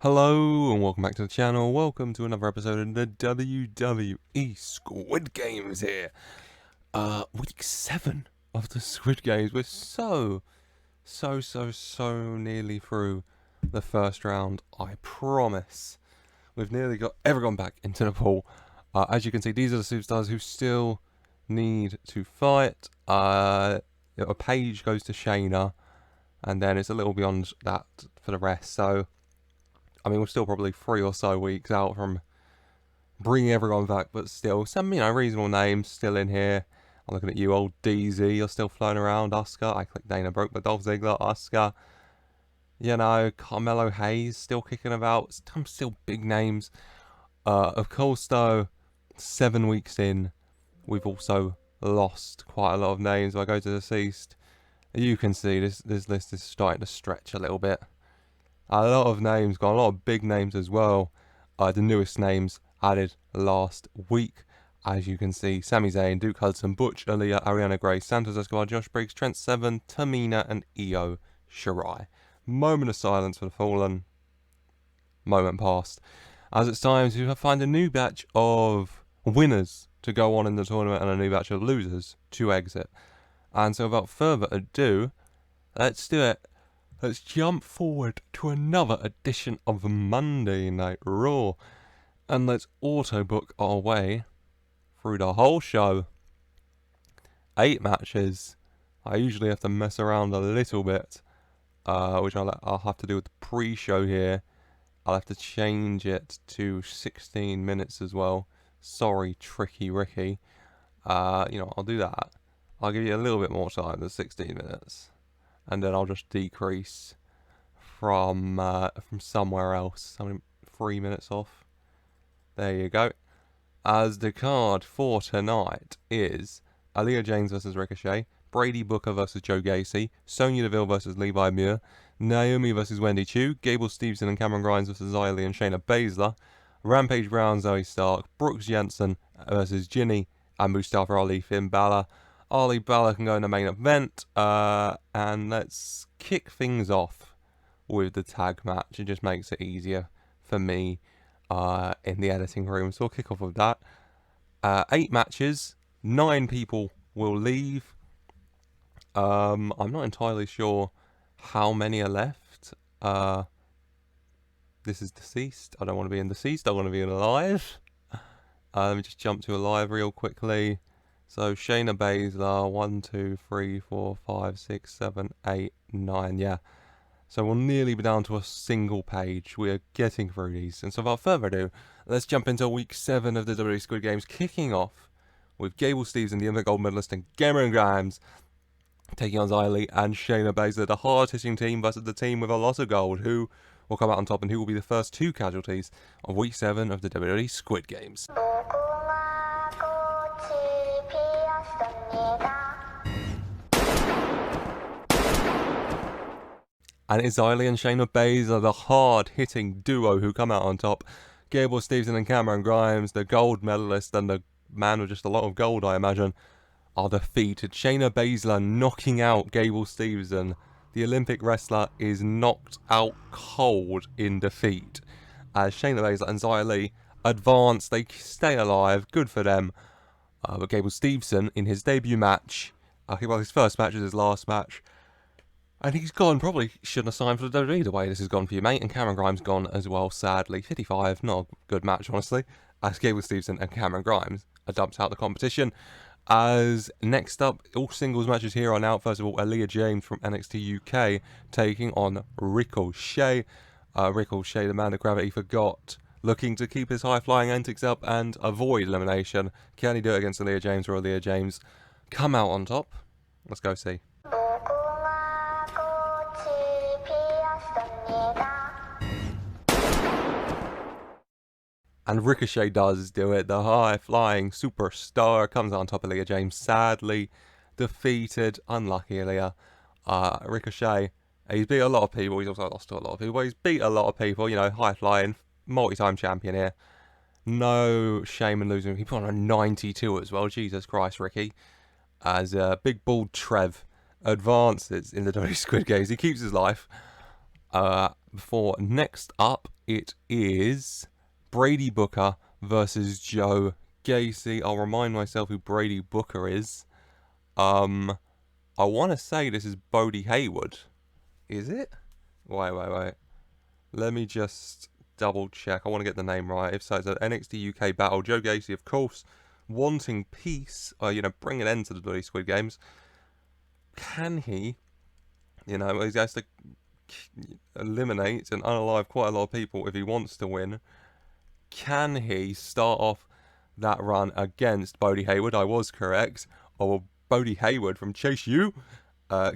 Hello and welcome back to the channel. Welcome to another episode of the WWE Squid Games here. Week 7 of the Squid Games. We're so nearly through the first round. I promise. We've nearly got everyone back into the pool. As you can see, these are the superstars who still need to fight. A page goes to Shayna, and then it's a little beyond that for the rest. So I mean, we're still probably 3 or so weeks out from bringing everyone back, but still, some, reasonable names still in here. I'm looking at you, old DZ, you're still floating around. Asuka, I clicked Dana Brooke, but Dolph Ziggler, Asuka. Carmelo Hayes still kicking about. Some still big names. Of course, though, 7 weeks in, we've also lost quite a lot of names. If I go to deceased, you can see this list is starting to stretch a little bit. A lot of names gone, a lot of big names as well. The newest names added last week. As you can see, Sami Zayn, Duke Hudson, Butch, Aaliyah, Ariana Grey, Santos Escobar, Josh Briggs, Trent Seven, Tamina, and Io Shirai. Moment of silence for the fallen. Moment passed. As it's time to find a new batch of winners to go on in the tournament and a new batch of losers to exit. And so without further ado, let's do it. Let's jump forward to another edition of Monday Night Raw, and let's auto-book our way through the whole show. 8 matches. I usually have to mess around a little bit, which I'll have to do with the pre-show here. I'll have to change it to 16 minutes as well. Sorry, Tricky Ricky. I'll do that. I'll give you a little bit more time than 16 minutes. And then I'll just decrease from somewhere else. 3 minutes off. There you go. As the card for tonight is Aaliyah James versus Ricochet, Brady Booker versus Joe Gacy, Sonya Deville versus Levi Muir, Naomi versus Wendy Chu, Gable Stevenson and Cameron Grimes versus Xylee and Shayna Baszler, Rampage Brown, Zoe Stark, Brooks Jensen versus Ginny and Mustafa Ali, Finn Balor. Ali Balor can go in the main event, and let's kick things off with the tag match. It just makes it easier for me in the editing room, so we'll kick off with that. 8 matches, 9 people will leave. I'm not entirely sure how many are left. This is deceased. I don't want to be in deceased, I want to be in alive. Let me just jump to alive real quickly. So Shayna Baszler, 1, 2, 3, 4, 5, 6, 7, 8, 9, yeah. So we'll nearly be down to a single page. We are getting through these. And so without further ado, let's jump into week 7 of the WWE Squid Games, kicking off with Gable Stevenson, the Olympic gold medalist, and Cameron Grimes taking on Xylee and Shayna Baszler, the hard-hitting team versus the team with a lot of gold, who will come out on top and who will be the first 2 casualties of week 7 of the WWE Squid Games. And it's Xylee and Shayna Baszler, the hard-hitting duo who come out on top. Gable Stevenson and Cameron Grimes, the gold medalist and the man with just a lot of gold, I imagine, are defeated. Shayna Baszler knocking out Gable Stevenson. The Olympic wrestler is knocked out cold in defeat. As Shayna Baszler and Xylee advance, they stay alive. Good for them. But Gable Stevenson, in his debut match, his first match is his last match, and he's gone. Probably shouldn't have signed for the WWE the way this has gone for you, mate. And Cameron Grimes gone as well, sadly. 55, not a good match, honestly. As Gable Stevenson and Cameron Grimes are dumped out the competition. As next up, all singles matches here on out. First of all, Aaliyah James from NXT UK taking on Ricochet. Ricochet, the man that Gravity forgot, looking to keep his high-flying antics up and avoid elimination. Can he do it against Aaliyah James, or Aaliyah James come out on top? Let's go see. And Ricochet does do it. The high-flying superstar comes on top of Aaliyah James. Sadly defeated. Unlucky Aaliyah. Ricochet, he's beat a lot of people. He's also lost to a lot of people. He's beat a lot of people. High-flying, multi-time champion here. No shame in losing. He put on a 92 as well. Jesus Christ, Ricky. As Big Bald Trev advances in the WWE Squid Games. He keeps his life. Before next up, it is Brady Booker versus Joe Gacy. I'll remind myself who Brady Booker is. I want to say this is Bodie Hayward. Is it? Wait. Let me just double check. I want to get the name right. If so, it's an NXT UK battle. Joe Gacy, of course, wanting peace, bring an end to the bloody Squid Games. Can he, he has to eliminate and unalive quite a lot of people if he wants to win. Can he start off that run against Bodie Hayward? I was correct. Or will Bodie Hayward from Chase U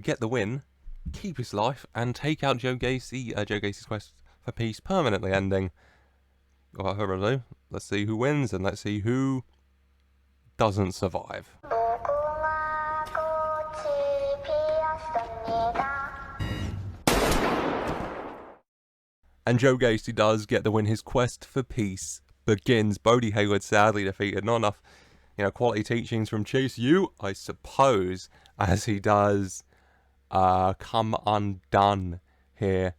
get the win, keep his life, and take out Joe Gacy? Joe Gacy's quest for peace permanently ending. Without further ado, let's see who wins and let's see who doesn't survive. And Joe Gacy does get the win. His quest for peace begins. Bodie Hayward sadly defeated. Not enough, quality teachings from Chase U, I suppose, as he does come undone here.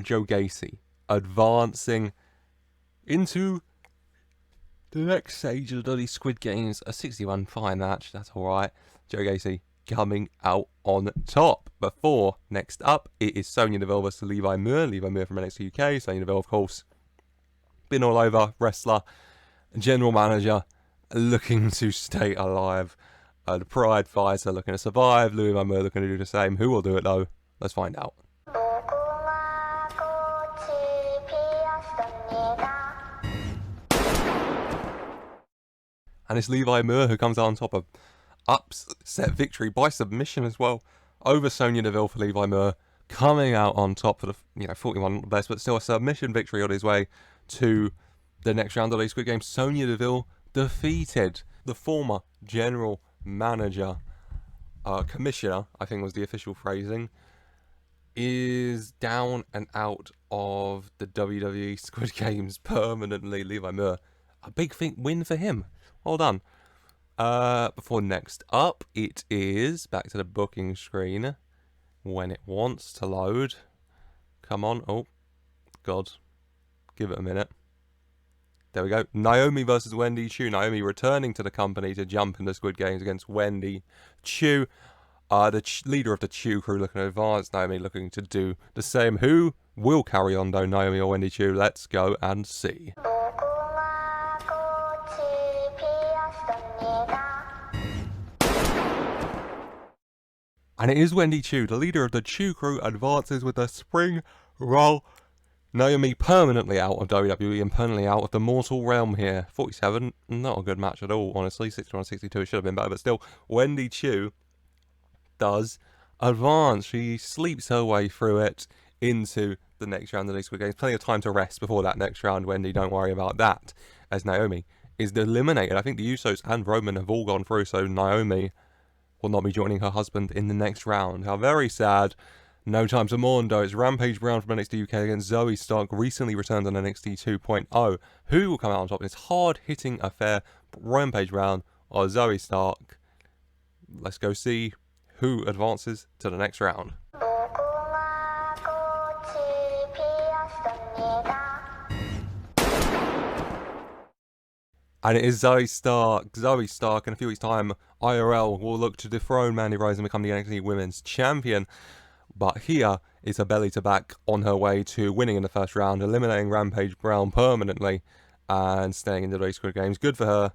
Joe Gacy advancing into the next stage of the Squid Games. A 61 fine match. That's alright. Joe Gacy coming out on top. Before, next up, it is Sonya Deville versus Levi Moore. Levi Moore from NXT UK. Sonya Deville, of course, been all over, wrestler, general manager, looking to stay alive. The Pride fighter looking to survive. Levi Moore looking to do the same. Who will do it though? Let's find out. And it's Levi Moore who comes out on top of upset victory by submission as well over Sonya Deville for Levi Moore, coming out on top for the 41 best, but still a submission victory on his way to the next round of the Squid Game. Sonya Deville defeated the former general manager, commissioner, I think was the official phrasing, is down and out of the WWE Squid Games permanently. Levi Moore, a big win for him. Well done. Before next up, it is back to the booking screen when it wants to load. Come on. Oh, God. Give it a minute. There we go. Naomi versus Wendy Chu. Naomi returning to the company to jump in the Squid Games against Wendy Chu. The leader of the Chu crew looking to advance. Naomi looking to do the same. Who will carry on though, Naomi or Wendy Chu? Let's go and see. And it is Wendy Chu, the leader of the Chu crew, advances with a spring roll. Naomi permanently out of WWE and permanently out of the mortal realm here. 47, not a good match at all, honestly. 61-62, it should have been better, but still, Wendy Chu does advance. She sleeps her way through it into the next round of the Squid Games. Plenty of time to rest before that next round, Wendy. Don't worry about that, as Naomi is eliminated. I think the Usos and Roman have all gone through, so Naomi will not be joining her husband in the next round. How very sad. No time to mourn though. It's Rampage Brown from NXT UK against Zoe Stark, recently returned on NXT 2.0. Who will come out on top in this hard-hitting affair? Rampage Brown or Zoe Stark? Let's go see who advances to the next round. And it is Zoe Stark. Zoe Stark, in a few weeks' time, IRL will look to dethrone Mandy Rose and become the NXT Women's Champion. But here is her belly to back on her way to winning in the first round, eliminating Rampage Brown permanently and staying in the Squid Games. Good for her.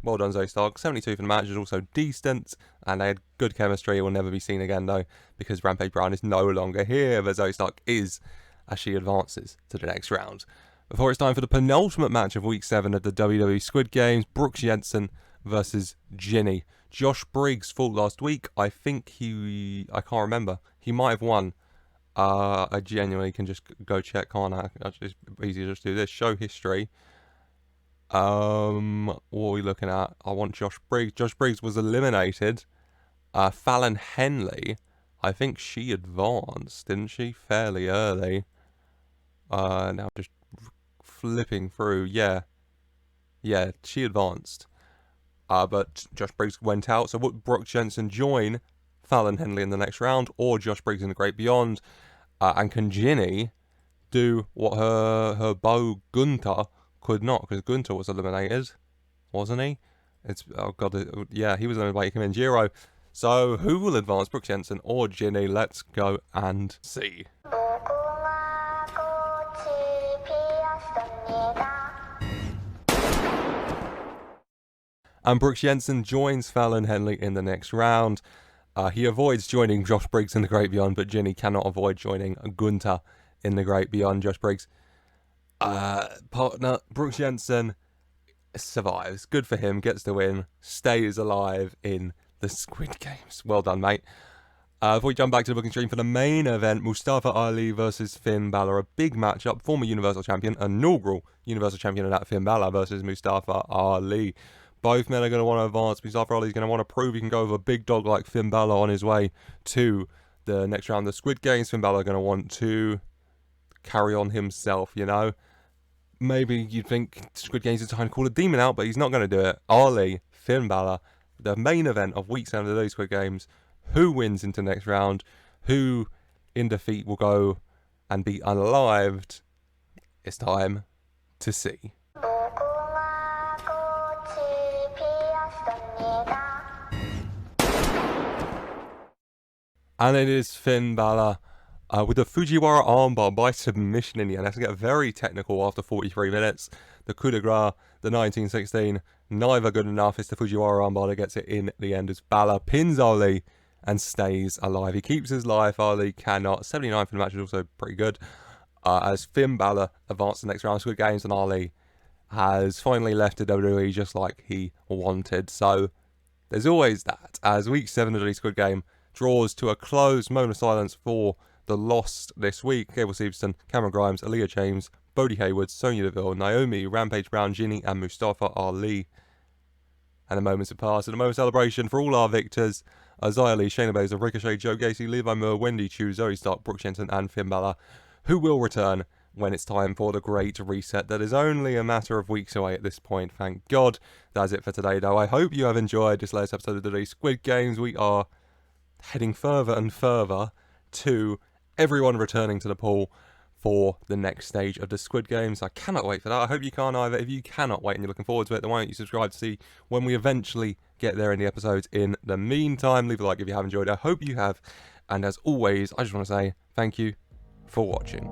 Well done, Zoe Stark. 72 for the match is also decent, and they had good chemistry. It will never be seen again, though, because Rampage Brown is no longer here, but Zoe Stark is as she advances to the next round. Before it's time for the penultimate match of Week 7 of the WWE Squid Games, Brooks Jensen versus Ginny. Josh Briggs fought last week. I think I can't remember. He might have won. I genuinely can just go check, can't I? It's easy to just do this. Show history. What are we looking at? I want Josh Briggs. Josh Briggs was eliminated. Fallon Henley, I think she advanced, didn't she? Fairly early. Now just flipping through. Yeah, she advanced. But Josh Briggs went out. So would Brooke Jensen join Fallon Henley in the next round, or Josh Briggs in the Great Beyond? And can Ginny do what her beau Gunther could not, because Gunther was eliminated, wasn't he? Oh god, yeah, he was eliminated. Came in Jiro. So who will advance, Brooke Jensen or Ginny? Let's go and see. And Brooke Jensen joins Fallon Henley in the next round. He avoids joining Josh Briggs in the Great Beyond, but Ginny cannot avoid joining Gunther in the Great Beyond. Josh Briggs' partner, Brooke Jensen, survives. Good for him, gets the win, stays alive in the Squid Games. Well done, mate. Before we jump back to the booking stream for the main event, Mustafa Ali versus Finn Balor. A big matchup. Former Universal Champion, inaugural Universal Champion of that, Finn Balor versus Mustafa Ali. Both men are going to want to advance. Mustafa Ali is going to want to prove he can go with a big dog like Finn Balor on his way to the next round. The Squid Games, Finn Balor are going to want to carry on himself, you know. Maybe you'd think Squid Games is trying to call a demon out, but he's not going to do it. Ali, Finn Balor, the main event of week 7 of those Squid Games. Who wins into the next round? Who in defeat will go and be unalived? It's time to see. And it is Finn Balor with the Fujiwara armbar by submission in the end. That's going to get very technical after 43 minutes. The coup de grace, the 1916, neither good enough. It's the Fujiwara armbar that gets it in the end as Balor pins Ali and stays alive. He keeps his life. Ali cannot. 79 for the match is also pretty good. As Finn Balor advances the next round of Squid Games, and Ali has finally left the WWE just like he wanted. So there's always that. As week 7 of the Squid Game draws to a close, moment of silence for the lost this week. Gable Stevenson, Cameron Grimes, Aaliyah James, Bodie Hayward, Sonya Deville, Naomi, Rampage Brown, Ginny, and Mustafa Ali. And the moments have passed. And a moment of celebration for all our victors. Isaiah Lee, Shayna Baszler, Ricochet, Joe Gacy, Levi Moore, Wendy Chu, Zoe Stark, Brooke Jensen, and Finn Balor, who will return when it's time for the great reset. That is only a matter of weeks away at this point. Thank God. That's it for today, though. I hope you have enjoyed this latest episode of today's Squid Games. We are heading further and further to everyone returning to the pool for the next stage of the Squid Games. I cannot wait for that. I hope you can't either. If you cannot wait and you're looking forward to it, then why don't you subscribe to see when we eventually get there in the episodes. In the meantime, leave a like if you have enjoyed it. I hope you have. And as always, I just want to say thank you for watching.